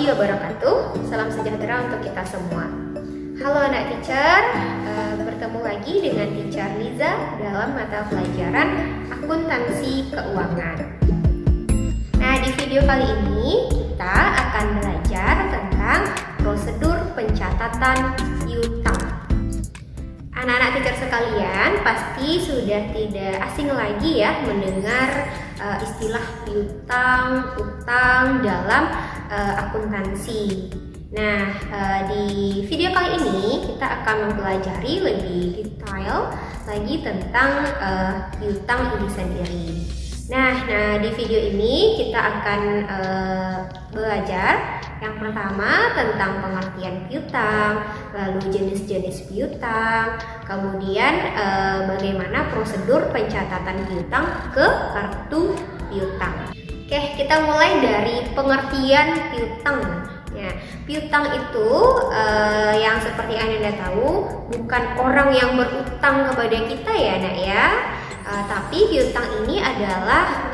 warahmatullahi wabarakatuh. Salam sejahtera untuk kita semua. Halo anak teacher, bertemu lagi dengan teacher Liza dalam mata pelajaran akuntansi keuangan. Nah, di video kali ini kita akan belajar tentang prosedur pencatatan piutang. Anak-anak teacher sekalian pasti sudah tidak asing lagi ya mendengar istilah piutang, utang dalam akuntansi. Nah, di video kali ini kita akan mempelajari lebih detail lagi tentang piutang ini sendiri. Nah, di video ini kita akan belajar yang pertama tentang pengertian piutang, lalu jenis-jenis piutang, kemudian bagaimana prosedur pencatatan piutang ke kartu piutang. Oke, kita mulai dari pengertian piutang. Ya, piutang itu yang seperti Anda tahu bukan orang yang berutang kepada kita ya, Nak ya. Tapi piutang ini adalah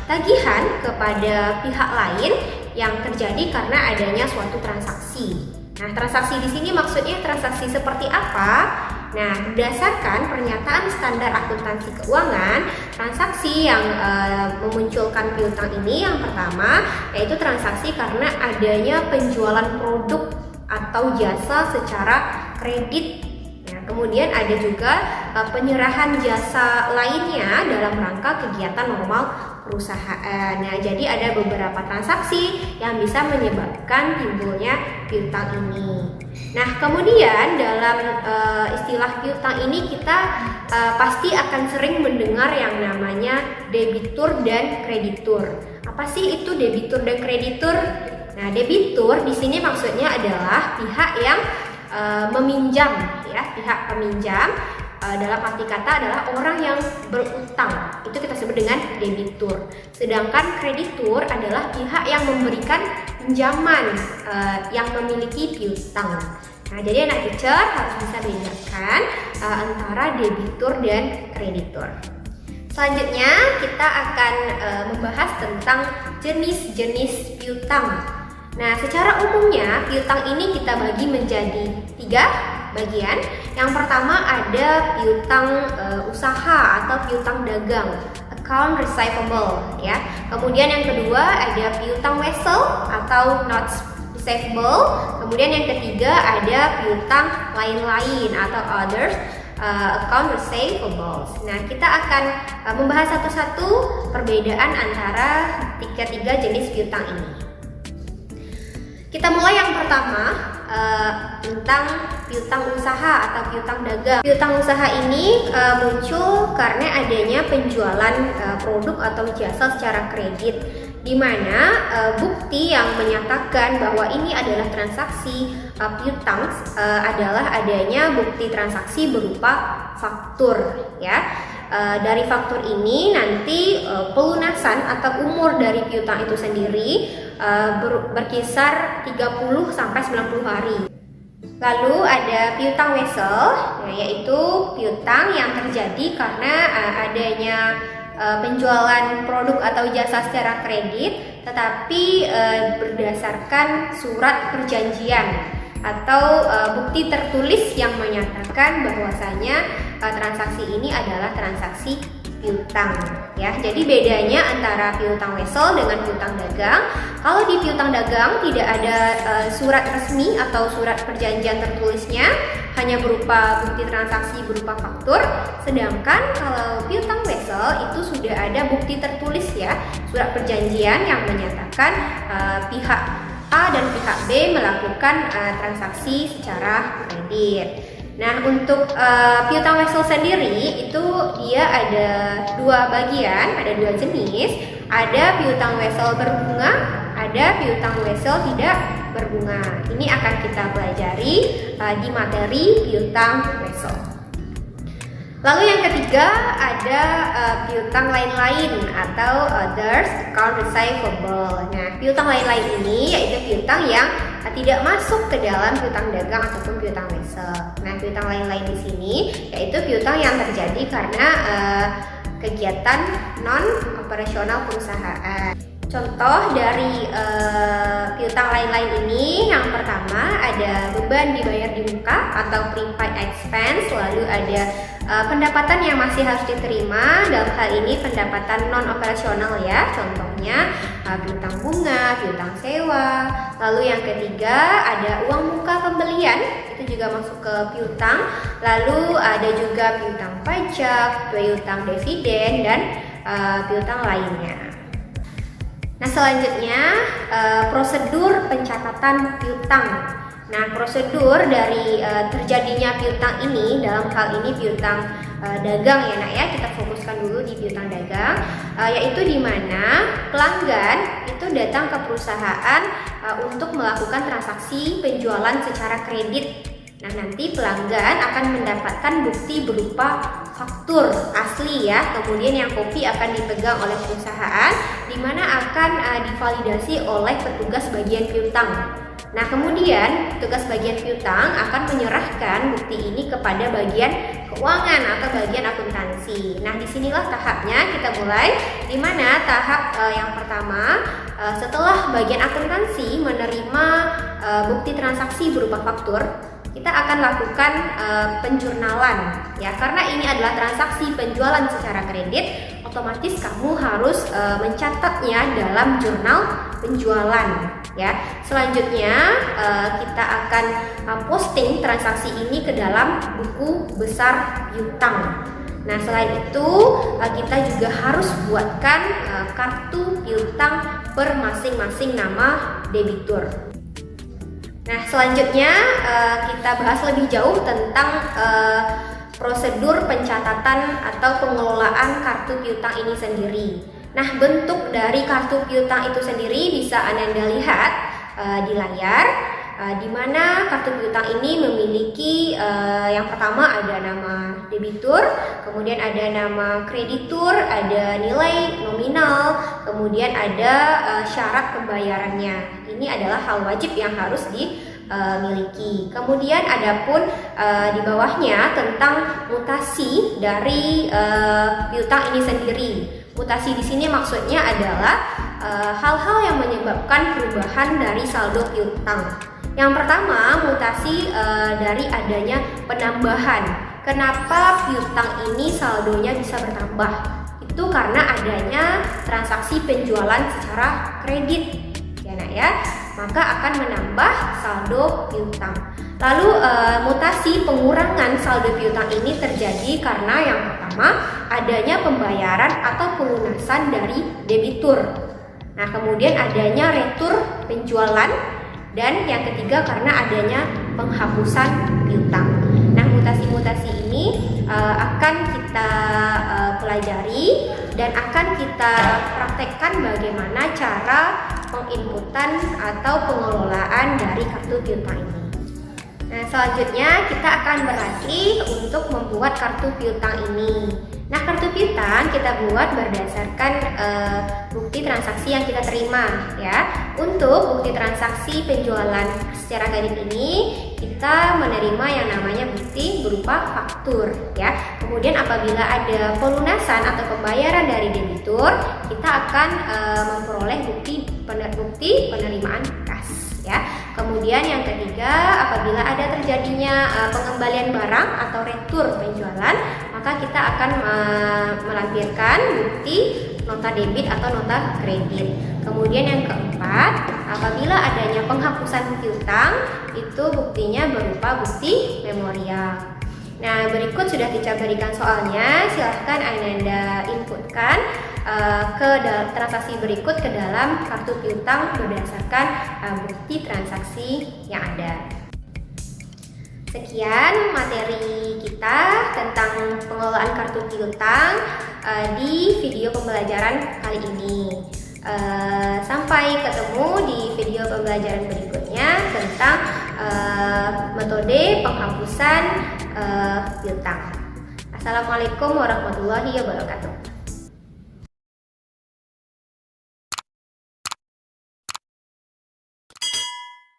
tagihan kepada pihak lain yang terjadi karena adanya suatu transaksi. Nah, transaksi di sini maksudnya transaksi seperti apa? Nah, berdasarkan pernyataan standar akuntansi keuangan, transaksi yang memunculkan piutang ini yang pertama yaitu transaksi karena adanya penjualan produk atau jasa secara kredit. Nah, kemudian ada juga penyerahan jasa lainnya dalam rangka kegiatan normal perusahaan. Nah, jadi ada beberapa transaksi yang bisa menyebabkan timbulnya piutang ini. Nah, kemudian dalam istilah piutang ini kita pasti akan sering mendengar yang namanya debitur dan kreditur. Apa sih itu debitur dan kreditur? Nah, debitur di sini maksudnya adalah pihak yang meminjam, ya, pihak peminjam. Dalam arti kata adalah orang yang berutang, itu kita sebut dengan debitur. Sedangkan kreditur adalah pihak yang memberikan pinjaman yang memiliki piutang. Nah, jadi anak teacher harus bisa bedakan antara debitur dan kreditur. Selanjutnya kita akan membahas tentang jenis-jenis piutang. Nah, secara umumnya piutang ini kita bagi menjadi 3 bagian. Yang pertama ada piutang usaha atau piutang dagang, account receivable ya. Kemudian yang kedua ada piutang wesel atau notes receivable. Kemudian yang ketiga ada piutang lain-lain atau others account receivables. Nah, kita akan membahas satu-satu perbedaan antara tiga jenis piutang ini. Kita mulai yang pertama tentang piutang usaha atau piutang dagang. Piutang usaha ini muncul karena adanya penjualan produk atau jasa secara kredit, di mana bukti yang menyatakan bahwa ini adalah transaksi piutang adalah adanya bukti transaksi berupa faktur ya. Dari faktur ini nanti pelunasan atau umur dari piutang itu sendiri berkisar 30 sampai 90 hari. Lalu ada piutang wesel, yaitu piutang yang terjadi karena adanya penjualan produk atau jasa secara kredit, tetapi berdasarkan surat perjanjian atau bukti tertulis yang menyatakan bahwasanya transaksi ini adalah transaksi piutang ya. Jadi bedanya antara piutang wesel dengan piutang dagang. Kalau di piutang dagang tidak ada surat resmi atau surat perjanjian tertulisnya, hanya berupa bukti transaksi berupa faktur. Sedangkan kalau piutang wesel itu sudah ada bukti tertulis ya, surat perjanjian yang menyatakan pihak A dan pihak B melakukan transaksi secara kredit. Nah, untuk piutang wesel sendiri itu dia ada 2 bagian, ada 2 jenis. Ada piutang wesel berbunga, ada piutang wesel tidak berbunga. Ini akan kita pelajari di materi piutang wesel. Lalu yang ketiga ada piutang lain-lain atau others account receivable. Nah, piutang lain-lain ini yaitu piutang yang tidak masuk ke dalam piutang dagang ataupun piutang wesel. Nah, piutang lain-lain di sini yaitu piutang yang terjadi karena kegiatan non operasional perusahaan. Contoh dari piutang lain-lain ini, yang pertama ada beban dibayar di muka atau prepaid expense, lalu ada pendapatan yang masih harus diterima, dalam hal ini pendapatan non operasional ya, contohnya piutang bunga, piutang sewa. Lalu yang ketiga ada uang muka pembelian, itu juga masuk ke piutang. Lalu ada juga piutang pajak, piutang dividen, dan piutang lainnya. Nah, selanjutnya prosedur pencatatan piutang. Nah, prosedur dari terjadinya piutang ini, dalam hal ini piutang dagang ya nak ya, kita fokuskan dulu di piutang dagang, yaitu di mana pelanggan itu datang ke perusahaan untuk melakukan transaksi penjualan secara kredit. Nah, nanti pelanggan akan mendapatkan bukti berupa faktur asli ya, kemudian yang kopi akan dipegang oleh perusahaan, di mana akan divalidasi oleh petugas bagian piutang. Nah, kemudian petugas bagian piutang akan menyerahkan bukti ini kepada bagian keuangan atau bagian akuntansi. Nah, disinilah tahapnya kita mulai, di mana tahap yang pertama, setelah bagian akuntansi menerima bukti transaksi berupa faktur, kita akan lakukan penjurnalan ya, karena ini adalah transaksi penjualan secara kredit, otomatis kamu harus mencatatnya dalam jurnal penjualan ya. Selanjutnya kita akan posting transaksi ini ke dalam buku besar piutang. Nah, selain itu kita juga harus buatkan kartu piutang per masing-masing nama debitur. Nah, selanjutnya kita bahas lebih jauh tentang prosedur pencatatan atau pengelolaan kartu piutang ini sendiri. Nah, bentuk dari kartu piutang itu sendiri bisa Ananda lihat di layar, di mana kartu piutang ini memiliki yang pertama ada nama debitur, kemudian ada nama kreditur, ada nilai nominal, kemudian ada syarat pembayarannya. Ini adalah hal wajib yang harus dimiliki. Kemudian adapun di bawahnya tentang mutasi dari piutang ini sendiri. Mutasi di sini maksudnya adalah hal-hal yang menyebabkan perubahan dari saldo piutang. Yang pertama, mutasi dari adanya penambahan. Kenapa piutang ini saldonya bisa bertambah? Itu karena adanya transaksi penjualan secara kredit. Ya nak ya, maka akan menambah saldo piutang. Lalu mutasi pengurangan saldo piutang ini terjadi karena yang pertama adanya pembayaran atau pelunasan dari debitur. Nah, kemudian adanya retur penjualan, dan yang ketiga karena adanya penghapusan piutang. Nah, mutasi-mutasi ini akan kita pelajari dan akan kita praktekkan bagaimana cara penginputan atau pengelolaan dari kartu piutang ini. Nah, selanjutnya kita akan berlatih untuk membuat kartu piutang ini. Nah, kartu piutang kita buat berdasarkan bukti transaksi yang kita terima ya. Untuk bukti transaksi penjualan secara kredit ini kita menerima yang namanya bukti berupa faktur ya. Kemudian apabila ada pelunasan atau pembayaran dari debitur, kita akan memperoleh bukti penerimaan kas ya. Kemudian yang ketiga, apabila ada terjadinya pengembalian barang atau retur penjualan, maka kita akan melampirkan bukti nota debit atau nota kredit. Kemudian yang keempat, apabila adanya penghapusan piutang, itu buktinya berupa bukti memorial. Nah, berikut sudah Tica berikan soalnya, silahkan Ananda inputkan transaksi berikut ke dalam kartu piutang berdasarkan bukti transaksi yang ada. Sekian materi kita tentang pengelolaan kartu piutang di video pembelajaran kali ini. Sampai ketemu di video pembelajaran berikutnya tentang metode penghapusan piutang. Assalamualaikum warahmatullahi wabarakatuh.